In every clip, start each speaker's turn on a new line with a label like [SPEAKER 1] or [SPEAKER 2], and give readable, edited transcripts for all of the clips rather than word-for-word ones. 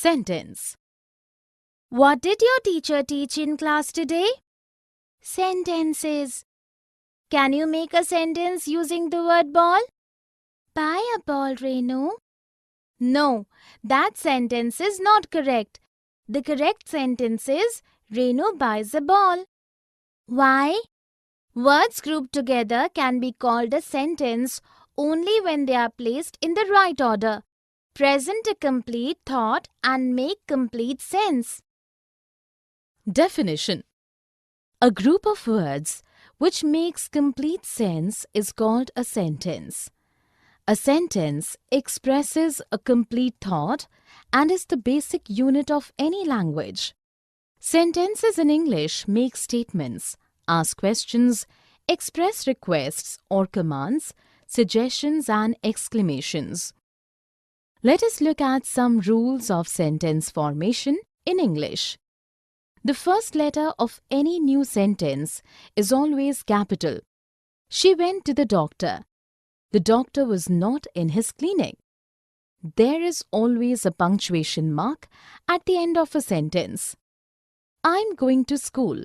[SPEAKER 1] Sentence. What did your teacher teach in class today? Sentences. Can you make a sentence using the word ball? Buy a ball, Renu. No, that sentence is not correct. The correct sentence is Renu buys a ball. Why? Words grouped together can be called a sentence only when they are placed in the right order, present a complete thought and make complete sense. Definition. A group of words which makes complete sense is called a sentence. A sentence expresses a complete thought and is the basic unit of any language. Sentences in English make statements, ask questions, express requests or commands, suggestions and exclamations. Let us look at some rules of sentence formation in English. The first letter of any new sentence is always capital. She went to the doctor. The doctor was not in his clinic. There is always a punctuation mark at the end of a sentence. I'm going to school.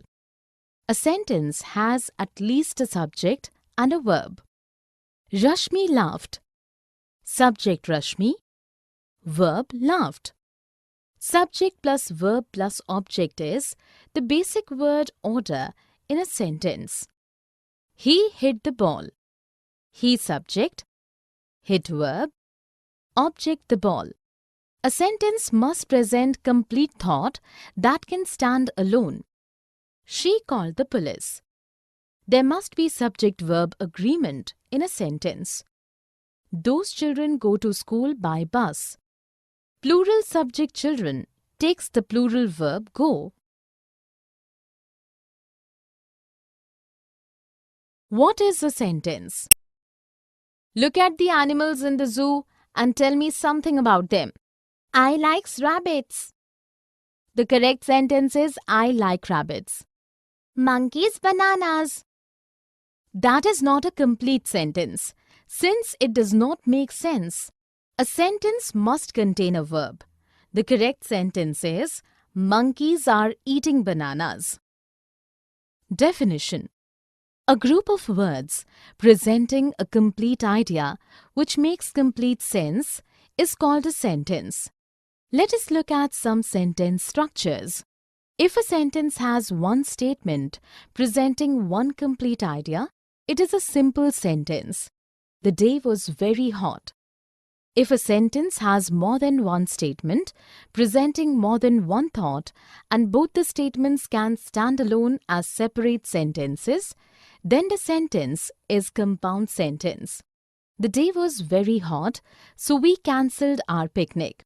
[SPEAKER 1] A sentence has at least a subject and a verb. Rashmi laughed. Subject Rashmi. Verb laughed. Subject plus verb plus object is the basic word order in a sentence. He hit the ball. He subject, hit verb, object the ball. A sentence must present complete thought that can stand alone. She called the police. There must be subject-verb agreement in a sentence. Those children go to school by bus. Plural subject children takes the plural verb go. What is a sentence? Look at the animals in the zoo and tell me something about them. I likes rabbits. The correct sentence is I like rabbits. Monkeys bananas. That is not a complete sentence, since it does not make sense. A sentence must contain a verb. The correct sentence is monkeys are eating bananas. Definition. A group of words presenting a complete idea which makes complete sense is called a sentence. Let us look at some sentence structures. If a sentence has one statement presenting one complete idea, it is a simple sentence. The day was very hot. If a sentence has more than one statement presenting more than one thought and both the statements can stand alone as separate sentences, then the sentence is compound sentence. The day was very hot, so we cancelled our picnic.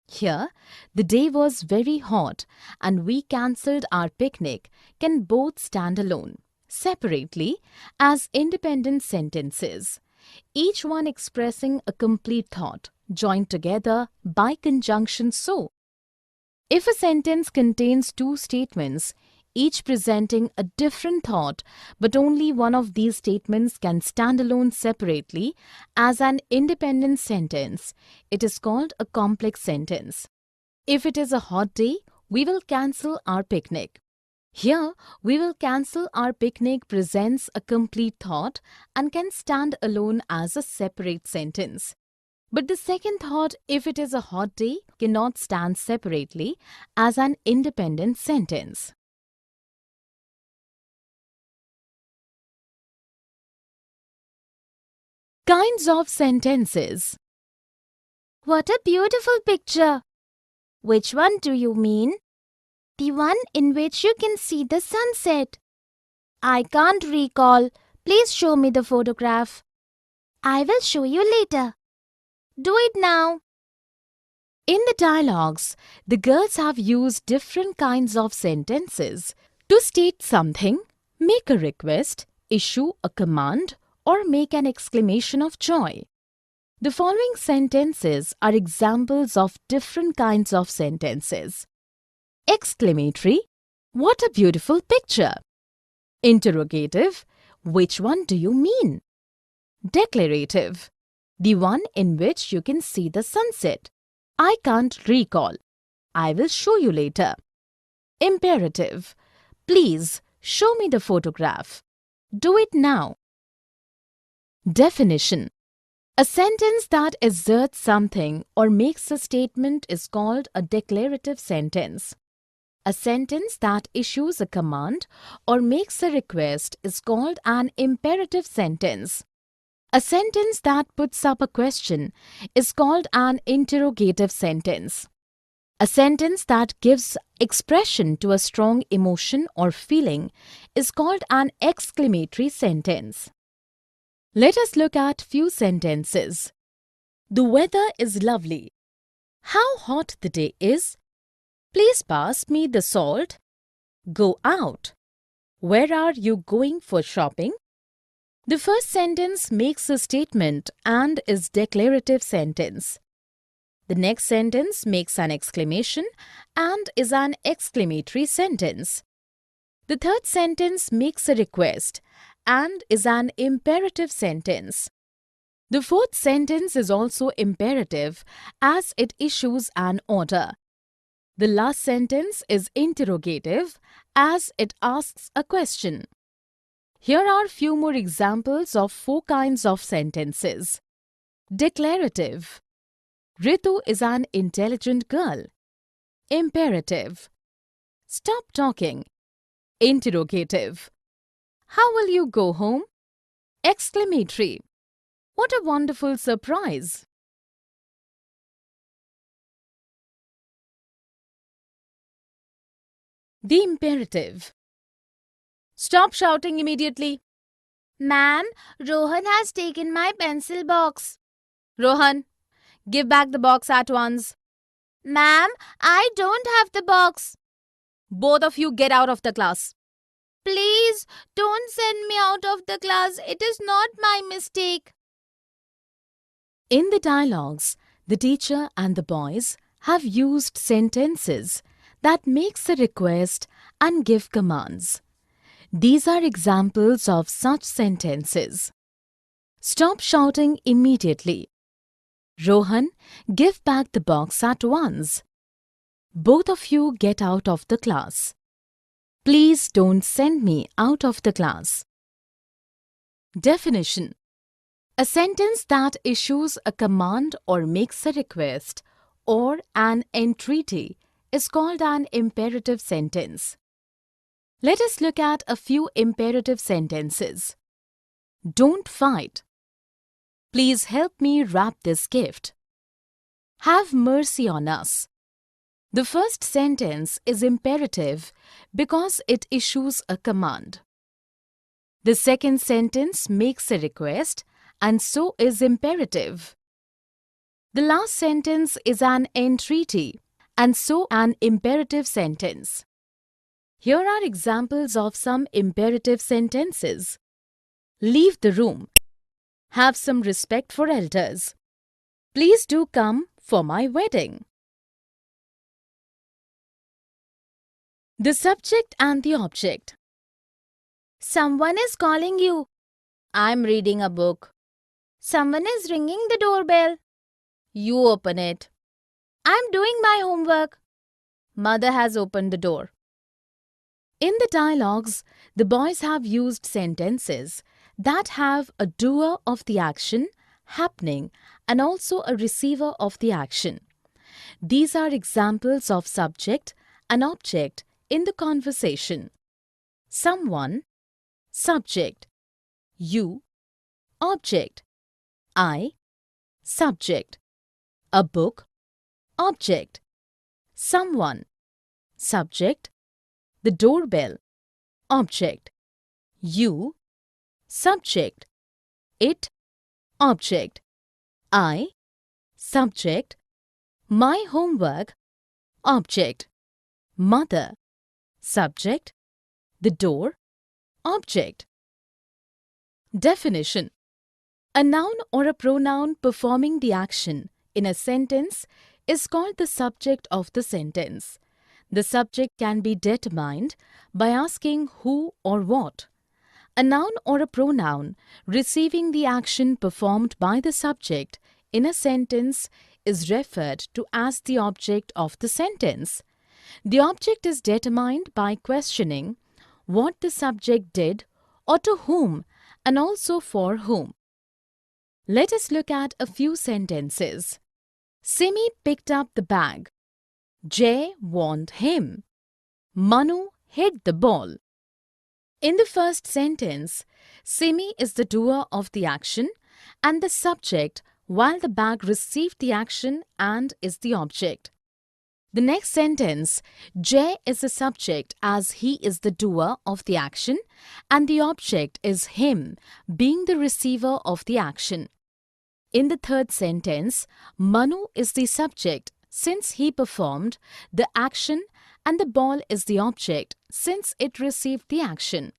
[SPEAKER 1] Here, the day was very hot and we cancelled our picnic can both stand alone, separately, as independent sentences, each one expressing a complete thought, joined together by conjunction so. If a sentence contains two statements, each presenting a different thought, but only one of these statements can stand alone separately as an independent sentence, it is called a complex sentence. If it is a hot day, we will cancel our picnic. Here, we will cancel our picnic presents a complete thought and can stand alone as a separate sentence. But the second thought, if it is a hot day, cannot stand separately as an independent sentence. Kinds of sentences. What a beautiful picture! Which one do you mean? The one in which you can see the sunset. I can't recall. Please show me the photograph. I will show you later. Do it now. In the dialogues, the girls have used different kinds of sentences to state something, make a request, issue a command, or make an exclamation of joy. The following sentences are examples of different kinds of sentences. Exclamatory, what a beautiful picture. Interrogative, which one do you mean? Declarative, the one in which you can see the sunset. I can't recall. I will show you later. Imperative. Please show me the photograph. Do it now. Definition. A sentence that asserts something or makes a statement is called a declarative sentence. A sentence that issues a command or makes a request is called an imperative sentence. A sentence that puts up a question is called an interrogative sentence. A sentence that gives expression to a strong emotion or feeling is called an exclamatory sentence. Let us look at few sentences. The weather is lovely. How hot the day is. Please pass me the salt. Go out. Where are you going for shopping? The first sentence makes a statement and is declarative sentence. The next sentence makes an exclamation and is an exclamatory sentence. The third sentence makes a request and is an imperative sentence. The fourth sentence is also imperative as it issues an order. The last sentence is interrogative as it asks a question. Here are few more examples of 4 kinds of sentences. Declarative. Ritu is an intelligent girl. Imperative. Stop talking. Interrogative. How will you go home? Exclamatory. What a wonderful surprise! The imperative. Stop shouting immediately.
[SPEAKER 2] Ma'am, Rohan has taken my pencil box.
[SPEAKER 1] Rohan, give back the box at once.
[SPEAKER 2] Ma'am, I don't have the box.
[SPEAKER 1] Both of you get out of the class.
[SPEAKER 2] Please don't send me out of the class. It is not my mistake.
[SPEAKER 1] In the dialogues, the teacher and the boys have used sentences that makes a request and give commands. These are examples of such sentences. Stop shouting immediately. Rohan, give back the box at once. Both of you get out of the class. Please don't send me out of the class. Definition. A sentence that issues a command or makes a request or an entreaty is called an imperative sentence. Let us look at a few imperative sentences. Don't fight. Please help me wrap this gift. Have mercy on us. The first sentence is imperative because it issues a command. The second sentence makes a request and so is imperative. The last sentence is an entreaty and so an imperative sentence. Here are examples of some imperative sentences. Leave the room. Have some respect for elders. Please do come for my wedding. The subject and the object.
[SPEAKER 2] Someone is calling you.
[SPEAKER 1] I'm reading a book.
[SPEAKER 2] Someone is ringing the doorbell.
[SPEAKER 1] You open it.
[SPEAKER 2] I'm doing my homework.
[SPEAKER 1] Mother has opened the door. In the dialogues, the boys have used sentences that have a doer of the action, happening, and also a receiver of the action. These are examples of subject and object in the conversation. Someone, subject. You, object. I, subject. A book, object. Someone, subject. The doorbell, object. You, subject. It, object. I, subject. My homework, object. Mother, subject. The door, object. Definition. A noun or a pronoun performing the action in a sentence is called the subject of the sentence. The subject can be determined by asking who or what. A noun or a pronoun receiving the action performed by the subject in a sentence is referred to as the object of the sentence. The object is determined by questioning what the subject did or to whom and also for whom. Let us look at a few sentences. Simi picked up the bag. Jay warned him. Manu hit the ball. In the first sentence, Simi is the doer of the action and the subject, while the bag received the action and is the object. The next sentence, Jay is the subject as he is the doer of the action and the object is him, being the receiver of the action. In the third sentence, Manu is the subject since he performed the action and the ball is the object since it received the action.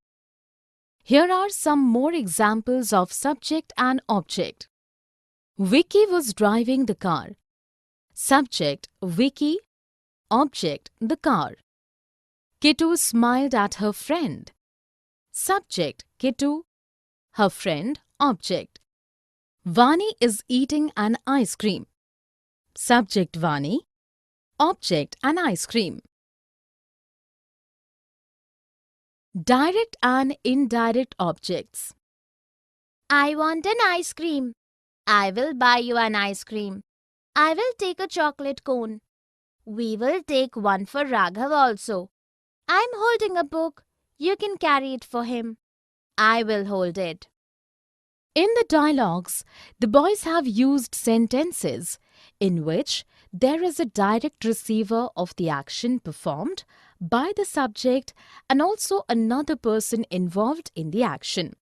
[SPEAKER 1] Here are some more examples of subject and object. Vicky was driving the car. Subject, Vicky. Object, the car. Kittu smiled at her friend. Subject, Kittu. Her friend, object. Vani is eating an ice cream. Subject, Vani. Object, an ice cream. Direct and indirect objects.
[SPEAKER 2] I want an ice cream. I will buy you an ice cream. I will take a chocolate cone. We will take one for Raghav also. I'm holding a book. You can carry it for him. I will hold it.
[SPEAKER 1] In the dialogues, the boys have used sentences in which there is a direct receiver of the action performed by the subject and also another person involved in the action.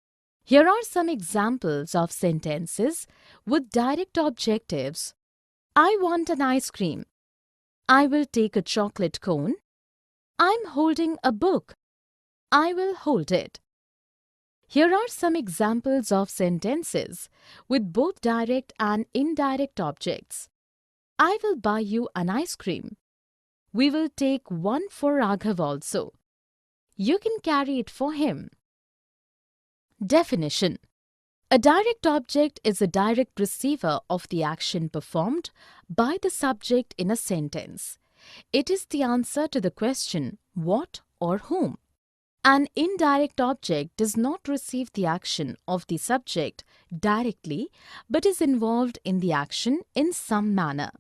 [SPEAKER 1] Here are some examples of sentences with direct objectives. I want an ice cream. I will take a chocolate cone. I'm holding a book. I will hold it. Here are some examples of sentences with both direct and indirect objects. I will buy you an ice cream. We will take one for Raghav also. You can carry it for him. Definition. A direct object is a direct receiver of the action performed by the subject in a sentence. It is the answer to the question, what or whom. An indirect object does not receive the action of the subject directly but is involved in the action in some manner.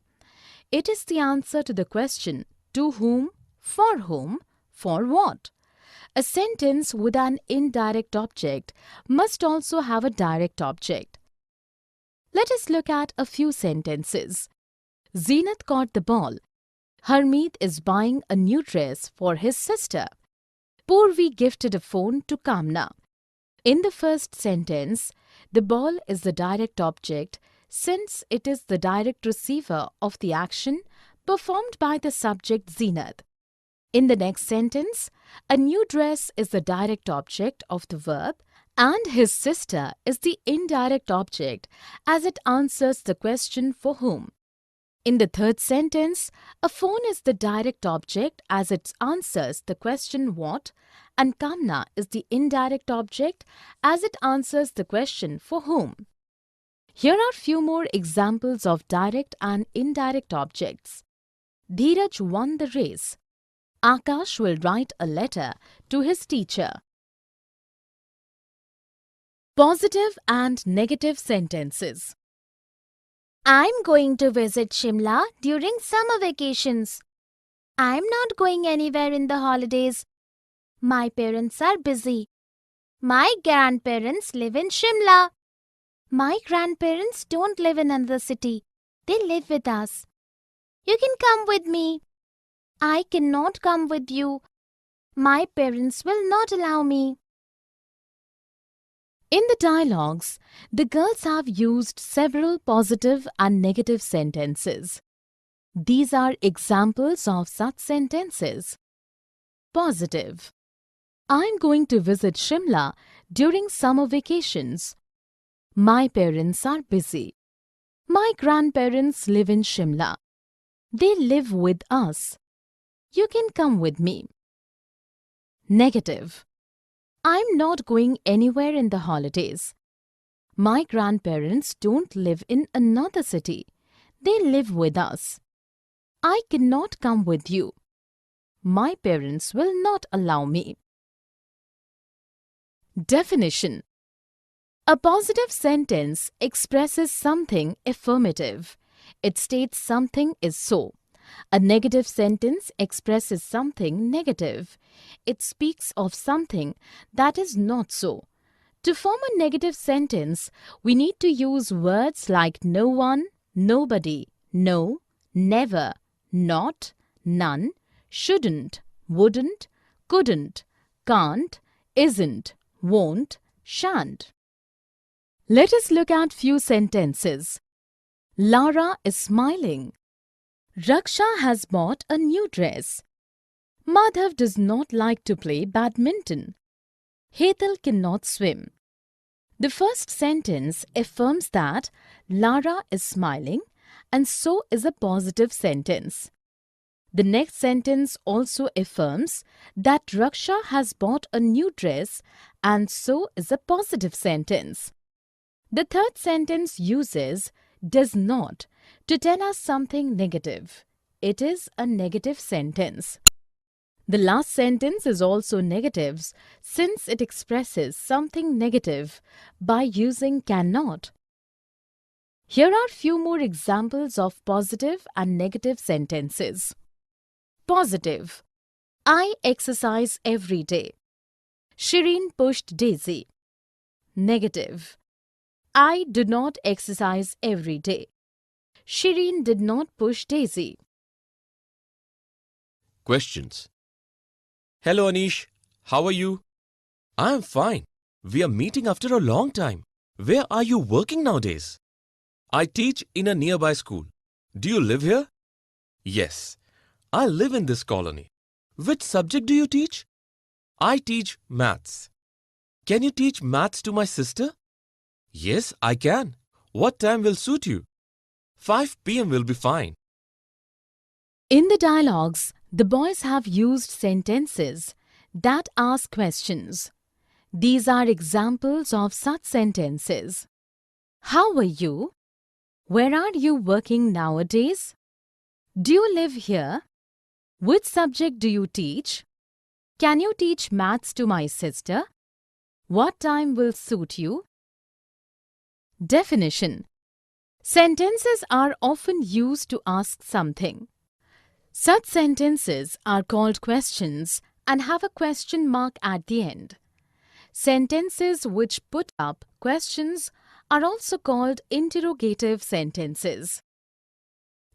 [SPEAKER 1] It is the answer to the question, to whom, for what. A sentence with an indirect object must also have a direct object. Let us look at a few sentences. Zeenat caught the ball. Harmeet is buying a new dress for his sister. Purvi gifted a phone to Kamna. In the first sentence, the ball is the direct object since it is the direct receiver of the action performed by the subject Zeenat. In the next sentence, a new dress is the direct object of the verb and his sister is the indirect object as it answers the question for whom. In the third sentence, a phone is the direct object as it answers the question what and Kamna is the indirect object as it answers the question for whom. Here are few more examples of direct and indirect objects. Dheeraj won the race. Akash will write a letter to his teacher. Positive and negative sentences.
[SPEAKER 2] I'm going to visit Shimla during summer vacations. I'm not going anywhere in the holidays. My parents are busy. My grandparents live in Shimla. My grandparents don't live in another city. They live with us. You can come with me. I cannot come with you. My parents will not allow me.
[SPEAKER 1] In the dialogues, the girls have used several positive and negative sentences. These are examples of such sentences. Positive. I'm going to visit Shimla during summer vacations. My parents are busy. My grandparents live in Shimla. They live with us. You can come with me. Negative. I'm not going anywhere in the holidays. My grandparents don't live in another city. They live with us. I cannot come with you. My parents will not allow me. Definition: a positive sentence expresses something affirmative. It states something is so. A negative sentence expresses something negative. It speaks of something that is not so. To form a negative sentence, we need to use words like no one, nobody, no, never, not, none, shouldn't, wouldn't, couldn't, can't, isn't, won't, shan't. Let us look at few sentences. Lara is smiling. Raksha has bought a new dress. Madhav does not like to play badminton. Hetal cannot swim. The first sentence affirms that Lara is smiling, and so is a positive sentence. The next sentence also affirms that Raksha has bought a new dress, and so is a positive sentence. The third sentence uses does not to tell us something negative. It is a negative sentence. The last sentence is also negative since it expresses something negative by using cannot. Here are few more examples of positive and negative sentences. Positive: I exercise every day. Shireen pushed Daisy. Negative: I do not exercise every day. Shireen did not push Daisy.
[SPEAKER 3] Questions. Hello Anish, how are you? I am fine. We are meeting after a long time. Where are you working nowadays? I teach in a nearby school. Do you live here? Yes, I live in this colony. Which subject do you teach? I teach maths. Can you teach maths to my sister? Yes, I can. What time will suit you? 5 p.m. will be fine.
[SPEAKER 1] In the dialogues, the boys have used sentences that ask questions. These are examples of such sentences. How are you? Where are you working nowadays? Do you live here? Which subject do you teach? Can you teach maths to my sister? What time will suit you? Definition: sentences are often used to ask something. Such sentences are called questions and have a question mark at the end. Sentences which put up questions are also called interrogative sentences.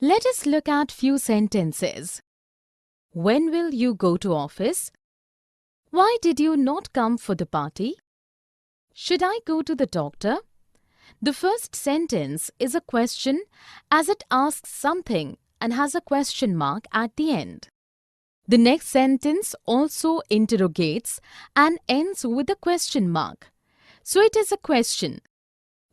[SPEAKER 1] Let us look at few sentences. When will you go to office? Why did you not come for the party? Should I go to the doctor? The first sentence is a question as it asks something and has a question mark at the end. The next sentence also interrogates and ends with a question mark. So it is a question.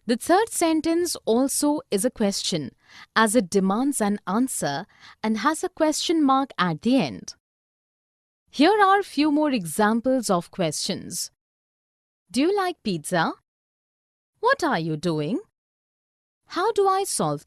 [SPEAKER 1] The third sentence also is a question as it demands an answer and has a question mark at the end. Here are few more examples of questions. Do you like pizza? What are you doing? How do I solve